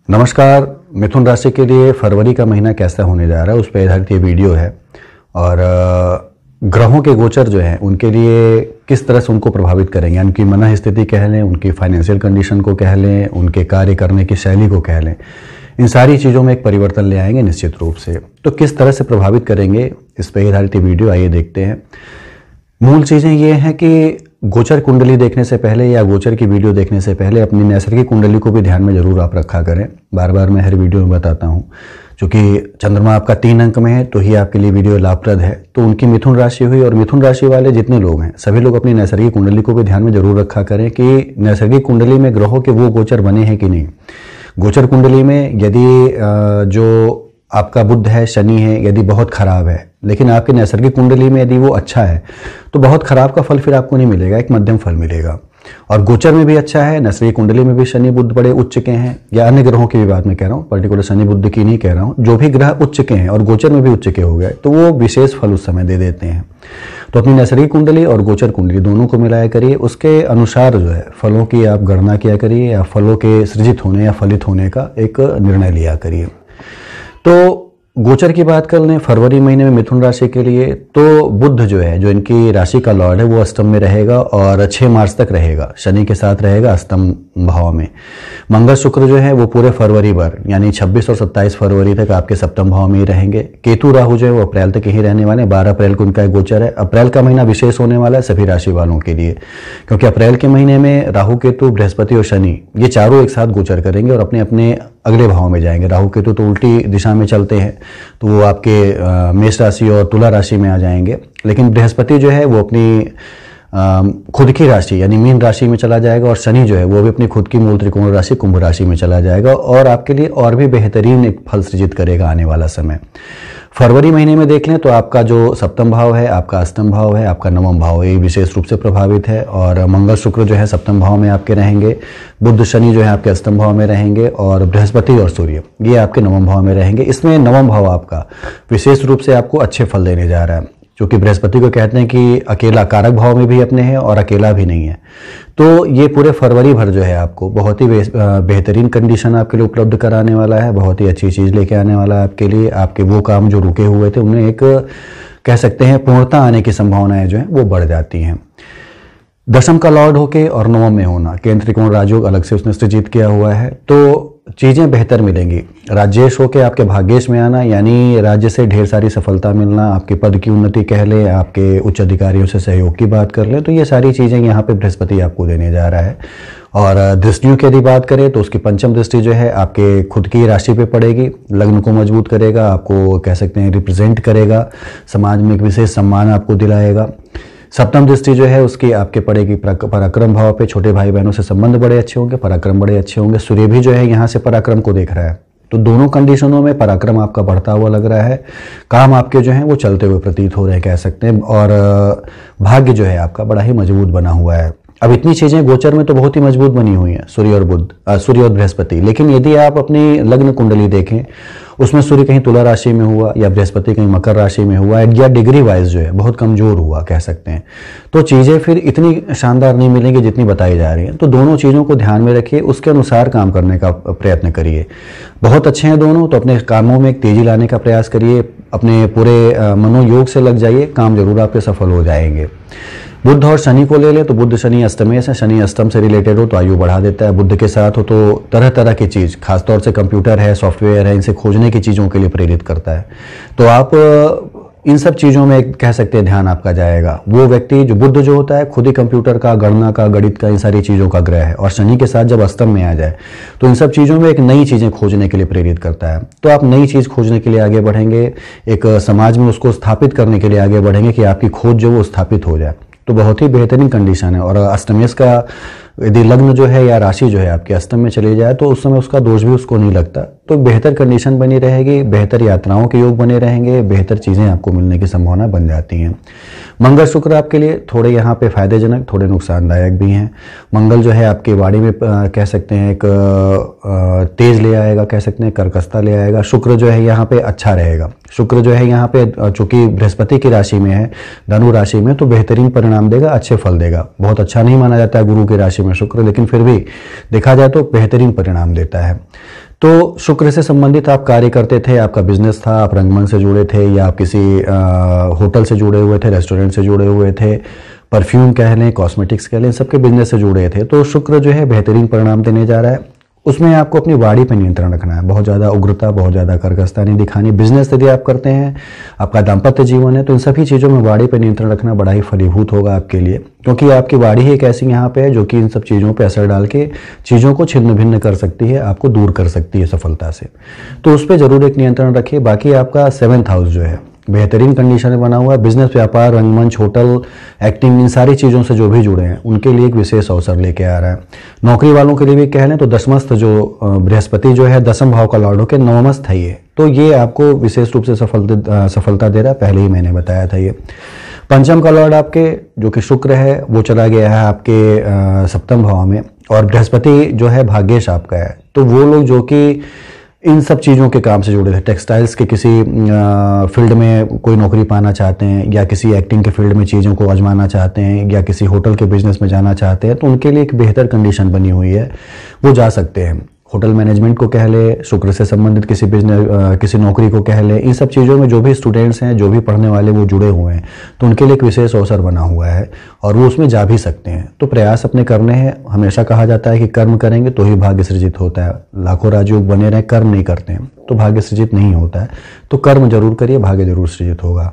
नमस्कार। मिथुन राशि के लिए फरवरी का महीना कैसा होने जा रहा है उस पर आधारित ये वीडियो है। और ग्रहों के गोचर जो हैं उनके लिए किस तरह से उनको प्रभावित करेंगे, उनकी मन स्थिति कह लें, उनकी फाइनेंशियल कंडीशन को कह लें, उनके कार्य करने की शैली को कह लें, इन सारी चीज़ों में एक परिवर्तन ले आएंगे निश्चित रूप से। तो किस तरह से प्रभावित करेंगे इस पर आधारित ये वीडियो, आइए देखते हैं। मूल चीज़ें ये हैं कि गोचर कुंडली देखने से पहले या गोचर की वीडियो देखने से पहले अपनी नैसर्गिक कुंडली को भी ध्यान में जरूर आप रखा करें। बार बार मैं हर वीडियो में बताता हूँ, क्योंकि चंद्रमा आपका 3 अंक में है तो ही आपके लिए वीडियो लाभप्रद है। तो उनकी मिथुन राशि हुई, और मिथुन राशि वाले जितने लोग हैं सभी लोग अपनी नैसर्गिक कुंडली को भी ध्यान में जरूर रखा करें कि नैसर्गिक कुंडली में ग्रहों के वो गोचर बने हैं कि नहीं। गोचर कुंडली में यदि जो आपका बुध है, शनि है, यदि बहुत खराब है, लेकिन आपकी नैसर्गिक कुंडली में यदि वो अच्छा है तो बहुत खराब का फल फिर आपको नहीं मिलेगा, एक मध्यम फल मिलेगा। और गोचर में भी अच्छा है, नैसर्गिक कुंडली में भी शनि बुध बड़े उच्च के हैं, या अन्य ग्रहों की भी बात मैं कह रहा हूँ, पर्टिकुलर शनि बुध की नहीं कह रहा हूँ, जो भी ग्रह उच्च के हैं और गोचर में भी उच्च के हो गए तो वो विशेष फल उस समय दे देते हैं। तो अपनी नैसर्गिक कुंडली और गोचर कुंडली दोनों को मिलाया करिए, उसके अनुसार जो है फलों की आप गणना किया करिए, या फलों के सृजित होने या फलित होने का एक निर्णय लिया करिए। तो गोचर की बात कर लें फरवरी महीने में मिथुन राशि के लिए, तो बुध जो है, जो इनकी राशि का लॉर्ड है, वो अष्टम में रहेगा और 6 मार्च तक रहेगा, शनि के साथ रहेगा अष्टम भाव में। मंगल शुक्र जो है वो पूरे फरवरी भर यानी 26 और 27 फरवरी तक आपके सप्तम भाव में ही रहेंगे। केतु राहु जो है वो अप्रैल तक ही रहने वाले हैं, 12 अप्रैल को उनका एक गोचर है। अप्रैल का महीना विशेष होने वाला है सभी राशि वालों के लिए, क्योंकि अप्रैल के महीने में राहु, केतु, बृहस्पति और शनि ये चारों एक साथ गोचर करेंगे और अपने अपने अगले भाव में जाएंगे। राहु केतु तो उल्टी दिशा में चलते हैं तो वो आपके मेष राशि और तुला राशि में आ जाएंगे, लेकिन बृहस्पति जो है वो अपनी खुद की राशि यानी मीन राशि में चला जाएगा, और शनि जो है वो भी अपनी खुद की मूल त्रिकोण राशि कुंभ राशि में चला जाएगा, और आपके लिए और भी बेहतरीन एक फल सृजित करेगा आने वाला समय। फरवरी महीने में देख लें तो आपका जो सप्तम भाव है, आपका अष्टम भाव है, आपका नवम भाव है, ये विशेष रूप से प्रभावित है। और मंगल शुक्र जो है सप्तम भाव में आपके रहेंगे, बुध शनि जो है आपके अष्टम भाव में रहेंगे, और बृहस्पति और सूर्य ये आपके नवम भाव में रहेंगे। इसमें नवम भाव आपका विशेष रूप से आपको अच्छे फल देने जा रहा है, क्योंकि बृहस्पति को कहते हैं कि अकेला कारक भाव में भी अपने हैं और अकेला भी नहीं है। तो ये पूरे फरवरी भर जो है आपको बहुत ही बेहतरीन कंडीशन आपके लिए उपलब्ध कराने वाला है, बहुत ही अच्छी चीज़ लेके आने वाला है आपके लिए। आपके वो काम जो रुके हुए थे उन्हें एक कह सकते हैं पूर्णता आने की संभावनाएं जो हैं वो बढ़ जाती हैं। दशम का लॉर्ड होके और नवम में होना, केंद्र त्रिकोण राजयोग अलग से उसने सृजित किया हुआ है, तो चीज़ें बेहतर मिलेंगी। राजेश होके आपके भाग्येश में आना, यानी राज्य से ढेर सारी सफलता मिलना, आपके पद की उन्नति कह लें, आपके उच्च अधिकारियों से सहयोग की बात कर लें, तो ये सारी चीज़ें यहाँ पे बृहस्पति आपको देने जा रहा है। और दृष्टियों की यदि बात करें तो उसकी पंचम दृष्टि जो है आपके खुद की राशि पे पड़ेगी, लग्न को मजबूत करेगा, आपको कह सकते हैं रिप्रेजेंट करेगा, समाज में एक विशेष सम्मान आपको दिलाएगा। सप्तम दृष्टि जो है उसकी आपके पड़ेगी पराक्रम भाव पे, छोटे भाई बहनों से संबंध बड़े अच्छे होंगे, पराक्रम बड़े अच्छे होंगे। सूर्य भी जो है यहाँ से पराक्रम को देख रहा है, तो दोनों कंडीशनों में पराक्रम आपका बढ़ता हुआ लग रहा है, काम आपके जो हैं वो चलते हुए प्रतीत हो रहे हैं कह सकते हैं, और भाग्य जो है आपका बड़ा ही मजबूत बना हुआ है। अब इतनी चीज़ें गोचर में तो बहुत ही मजबूत बनी हुई हैं, सूर्य और बृहस्पति, लेकिन यदि आप अपनी लग्न कुंडली देखें उसमें सूर्य कहीं तुला राशि में हुआ या बृहस्पति कहीं मकर राशि में हुआ, या डिग्री वाइज जो है बहुत कमजोर हुआ कह सकते हैं, तो चीज़ें फिर इतनी शानदार नहीं मिलेंगी जितनी बताई जा रही हैं। तो दोनों चीज़ों को ध्यान में रखिए, उसके अनुसार काम करने का प्रयत्न करिए। बहुत अच्छे हैं दोनों, तो अपने कामों में एक तेजी लाने का प्रयास करिए, अपने पूरे मनोयोग से लग जाइए, काम जरूर आपके सफल हो जाएंगे। बुध और शनि को ले ले तो बुध शनि अष्टमेश है, शनि अष्टम से रिलेटेड हो तो आयु बढ़ा देता है, बुध के साथ हो तो तरह तरह की चीज़, खासतौर से कंप्यूटर है, सॉफ्टवेयर है, इनसे खोजने की चीज़ों के लिए प्रेरित करता है। तो आप इन सब चीज़ों में कह सकते हैं ध्यान आपका जाएगा। वो व्यक्ति जो बुध जो होता है खुद ही कंप्यूटर का, गणना का, गणित का, इन सारी चीज़ों का ग्रह है, और शनि के साथ जब अष्टम में आ जाए तो इन सब चीज़ों में एक नई चीज़ें खोजने के लिए प्रेरित करता है। तो आप नई चीज़ खोजने के लिए आगे बढ़ेंगे, एक समाज में उसको स्थापित करने के लिए आगे बढ़ेंगे कि आपकी खोज जो वो स्थापित हो जाए, तो बहुत ही बेहतरीन कंडीशन है। और अष्टमेश का यदि लग्न जो है या राशि जो है आपके अष्टम में चली जाए तो उस समय उसका दोष भी उसको नहीं लगता, तो बेहतर कंडीशन बनी रहेगी, बेहतर यात्राओं के योग बने रहेंगे, बेहतर चीज़ें आपको मिलने की संभावना बन जाती हैं। मंगल शुक्र आपके लिए थोड़े यहाँ पे फायदेजनक, थोड़े नुकसानदायक भी हैं। मंगल जो है आपकी वाणी में कह सकते हैं एक तेज ले आएगा, कह सकते हैं कर्कशता ले आएगा। शुक्र जो है यहाँ पे अच्छा रहेगा, शुक्र जो है यहाँ पे चूंकि बृहस्पति की राशि में है, धनु राशि में, तो बेहतरीन परिणाम देगा, अच्छे फल देगा। बहुत अच्छा नहीं माना जाता है गुरु की राशि में शुक्र, लेकिन फिर भी देखा जाए तो बेहतरीन परिणाम देता है। तो शुक्र से संबंधित आप कार्य करते थे, आपका बिजनेस था, आप रंगमंच से जुड़े थे या आप किसी होटल से जुड़े हुए थे, रेस्टोरेंट से जुड़े हुए थे, परफ्यूम कह लें, कॉस्मेटिक्स कह लें, सबके बिजनेस से जुड़े थे, तो शुक्र जो है बेहतरीन परिणाम देने जा रहा है। उसमें आपको अपनी वाणी पर नियंत्रण रखना है, बहुत ज़्यादा उग्रता, बहुत ज़्यादा कर्कशता नहीं दिखानी। बिजनेस यदि आप करते हैं, आपका दाम्पत्य जीवन है, तो इन सभी चीज़ों में वाणी पर नियंत्रण रखना बड़ा ही फलीभूत होगा आपके लिए, क्योंकि आपकी वाणी ही एक ऐसी यहाँ पे है जो कि इन सब चीज़ों पे असर डाल के चीज़ों को छिन्न भिन्न कर सकती है, आपको दूर कर सकती है सफलता से। तो उस पर ज़रूर एक नियंत्रण रखिए। बाकी आपका 7th हाउस जो है बेहतरीन कंडीशन में बना हुआ है। बिजनेस, व्यापार, रंगमंच, होटल, एक्टिंग, इन सारी चीज़ों से जो भी जुड़े हैं उनके लिए एक विशेष अवसर लेके आ रहा है। नौकरी वालों के लिए भी कह लें तो दशमस्थ जो बृहस्पति जो है 10वें भाव का लॉर्ड होकर 9मस्थ है ये, तो ये आपको विशेष रूप से सफलता दे रहा है। पहले ही मैंने बताया था ये। पंचम का लॉर्ड आपके जो कि शुक्र है वो चला गया है आपके 7वें भाव में, और बृहस्पति जो है भाग्येश आपका है। तो वो लोग जो कि इन सब चीज़ों के काम से जुड़े थे, टेक्सटाइल्स के किसी फील्ड में कोई नौकरी पाना चाहते हैं, या किसी एक्टिंग के फील्ड में चीज़ों को आजमाना चाहते हैं, या किसी होटल के बिजनेस में जाना चाहते हैं, तो उनके लिए एक बेहतर कंडीशन बनी हुई है, वो जा सकते हैं। होटल मैनेजमेंट को कह ले, शुक्र से संबंधित किसी बिजनेस, किसी नौकरी को कह ले, इन सब चीज़ों में जो भी स्टूडेंट्स हैं, जो भी पढ़ने वाले वो जुड़े हुए हैं, तो उनके लिए एक विशेष अवसर बना हुआ है और वो उसमें जा भी सकते हैं। तो प्रयास अपने करने हैं। हमेशा कहा जाता है कि कर्म करेंगे तो ही भाग्य सृजित होता है। लाखों राजयोग बने रहें, कर्म नहीं करते हैं तो भाग्य सृजित नहीं होता है। तो कर्म जरूर करिए, भाग्य जरूर सृजित होगा।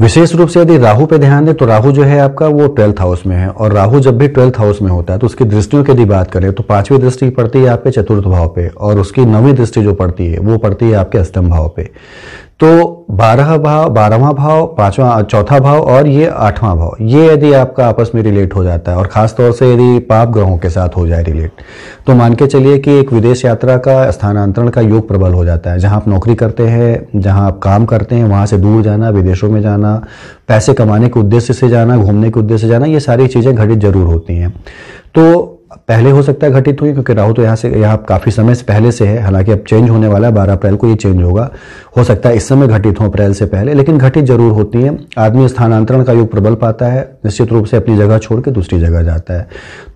विशेष रूप से यदि राहु पे ध्यान दें तो राहु जो है आपका वो 12th हाउस में है, और राहु जब भी 12th हाउस में होता है तो उसकी दृष्टियों की यदि बात करें तो 5वीं दृष्टि पड़ती है आपके 4th भाव पे, और उसकी 9वीं दृष्टि जो पड़ती है वो पड़ती है आपके 8वें भाव पे। तो 12वां भाव, 5वां, 4था भाव और ये 8वां भाव, ये यदि आपका आपस में रिलेट हो जाता है, और खास तौर से यदि पाप ग्रहों के साथ हो जाए रिलेट, तो मान के चलिए कि एक विदेश यात्रा का, स्थानांतरण का योग प्रबल हो जाता है। जहां आप नौकरी करते हैं, जहां आप काम करते हैं, वहां से दूर जाना, विदेशों में जाना, पैसे कमाने के उद्देश्य से जाना, घूमने के उद्देश्य से जाना, ये सारी चीजें घटित जरूर होती हैं। तो पहले हो सकता है घटित हुई, क्योंकि राहु तो यहाँ काफी समय से पहले से है, हालांकि अब चेंज होने वाला है, 12 अप्रैल को ये चेंज होगा। हो सकता है इस समय घटित हो अप्रैल से पहले, लेकिन घटित जरूर होती है। आदमी स्थानांतरण का योग प्रबल पाता है, निश्चित रूप से अपनी जगह छोड़ के दूसरी जगह जाता है।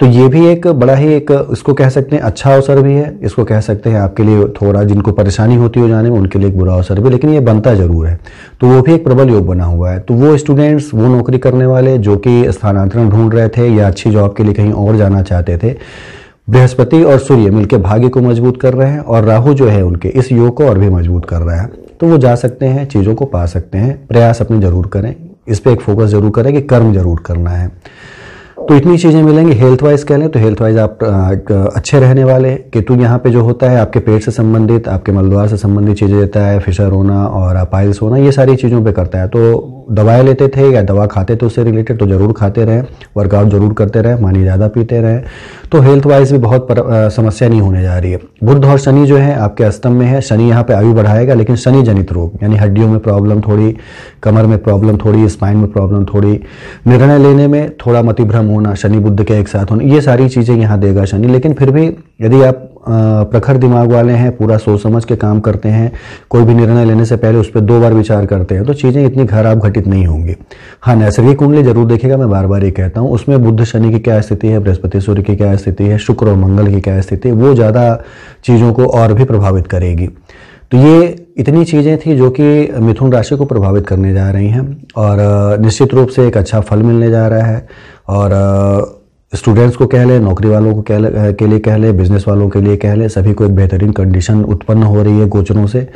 तो ये भी एक बड़ा ही एक, इसको कह सकते हैं अच्छा अवसर भी है, इसको कह सकते हैं आपके लिए थोड़ा, जिनको परेशानी होती हो जाने में उनके लिए एक बुरा अवसर भी, लेकिन ये बनता जरूर है। तो वो भी एक प्रबल योग बना हुआ है। तो वो स्टूडेंट्स, वो नौकरी करने वाले जो कि स्थानांतरण ढूंढ रहे थे या अच्छी जॉब के लिए कहीं और जाना चाहते थे, बृहस्पति और सूर्य मिलकर भाग्य को मजबूत कर रहे हैं, और राहु जो है उनके इस योग को और भी मजबूत कर रहा है। तो वो जा सकते हैं, चीज़ों को पा सकते हैं। प्रयास अपने जरूर करें, इस पे एक फोकस जरूर करें कि कर्म जरूर करना है। तो इतनी चीज़ें मिलेंगी। हेल्थ वाइज कह लें तो हेल्थ वाइज आप अच्छे रहने वाले। केतु यहाँ पे जो होता है आपके पेट से संबंधित, आपके मलद्वार से संबंधित चीज़ें देता है, फिशर होना और पाइल्स होना, ये सारी चीज़ों पे करता है। तो दवाएं लेते थे या दवा खाते थे उससे रिलेटेड तो जरूर खाते रहें, वर्कआउट जरूर करते रहें, पानी ज़्यादा पीते रहें, तो हेल्थ वाइज भी बहुत समस्या नहीं होने जा रही है। बुध और शनि जो है आपके अष्टम में है। शनि यहाँ पे आयु बढ़ाएगा, लेकिन शनि जनित रोग यानी हड्डियों में प्रॉब्लम थोड़ी, कमर में प्रॉब्लम थोड़ी, स्पाइन में प्रॉब्लम थोड़ी, निर्णय लेने में थोड़ा मतिभ्रम होना, शनि बुध के एक साथ होना, ये सारी चीज़ें यहाँ देगा शनि। लेकिन फिर भी यदि आप प्रखर दिमाग वाले हैं, पूरा सोच समझ के काम करते हैं, कोई भी निर्णय लेने से पहले उस पर 2 बार विचार करते हैं, तो चीज़ें इतनी खराब घटित नहीं होंगी। हाँ, नैसर्गिक कुंडली जरूर देखिएगा, मैं बार बार ये कहता हूँ, उसमें बुध शनि की क्या स्थिति है, बृहस्पति सूर्य की क्या स्थिति है, शुक्र और मंगल की क्या स्थिति है, वो ज़्यादा चीज़ों को और भी प्रभावित करेगी। तो ये इतनी चीज़ें थी जो कि मिथुन राशि को प्रभावित करने जा रही हैं, और निश्चित रूप से एक अच्छा फल मिलने जा रहा है। और स्टूडेंट्स को कह ले, नौकरी वालों को के लिए कह ले, बिजनेस वालों के लिए कह ले, सभी को एक बेहतरीन कंडीशन उत्पन्न हो रही है गोचरों से।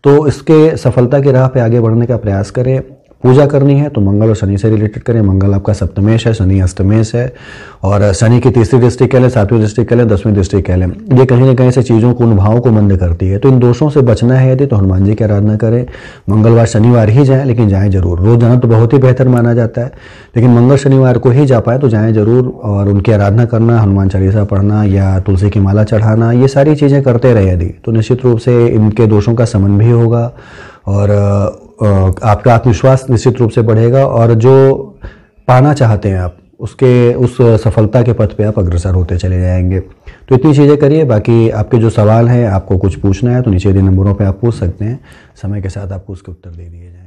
तो इसके सफलता की राह पे आगे बढ़ने का प्रयास करें। पूजा करनी है तो मंगल और शनि से रिलेटेड करें। मंगल आपका सप्तमेश है, शनि अष्टमेश है, और शनि की 3री दृष्टि कह लें, 7वीं दृष्टि कह लें, 10वीं दृष्टि कह लें, ये कहीं ना कहीं से चीज़ों को, उन भावों को मंद करती है। तो इन दोषों से बचना है यदि तो हनुमान जी की आराधना करें। मंगलवार शनिवार ही जाएं, लेकिन जाएं जरूर। रोज जाना तो बहुत ही बेहतर माना जाता है, लेकिन मंगल शनिवार को ही जा पाए तो जाएं जरूर, और उनकी आराधना करना, हनुमान चालीसा पढ़ना या तुलसी की माला चढ़ाना, ये सारी चीज़ें करते रहे यदि तो निश्चित रूप से इनके दोषों का शमन भी होगा, और आपका आत्मविश्वास निश्चित रूप से बढ़ेगा, और जो पाना चाहते हैं आप उस सफलता के पथ पे आप अग्रसर होते चले जाएंगे। तो इतनी चीज़ें करिए। बाकी आपके जो सवाल हैं, आपको कुछ पूछना है तो नीचे दिए नंबरों पे आप पूछ सकते हैं, समय के साथ आपको उसके उत्तर दे दिए जाएंगे।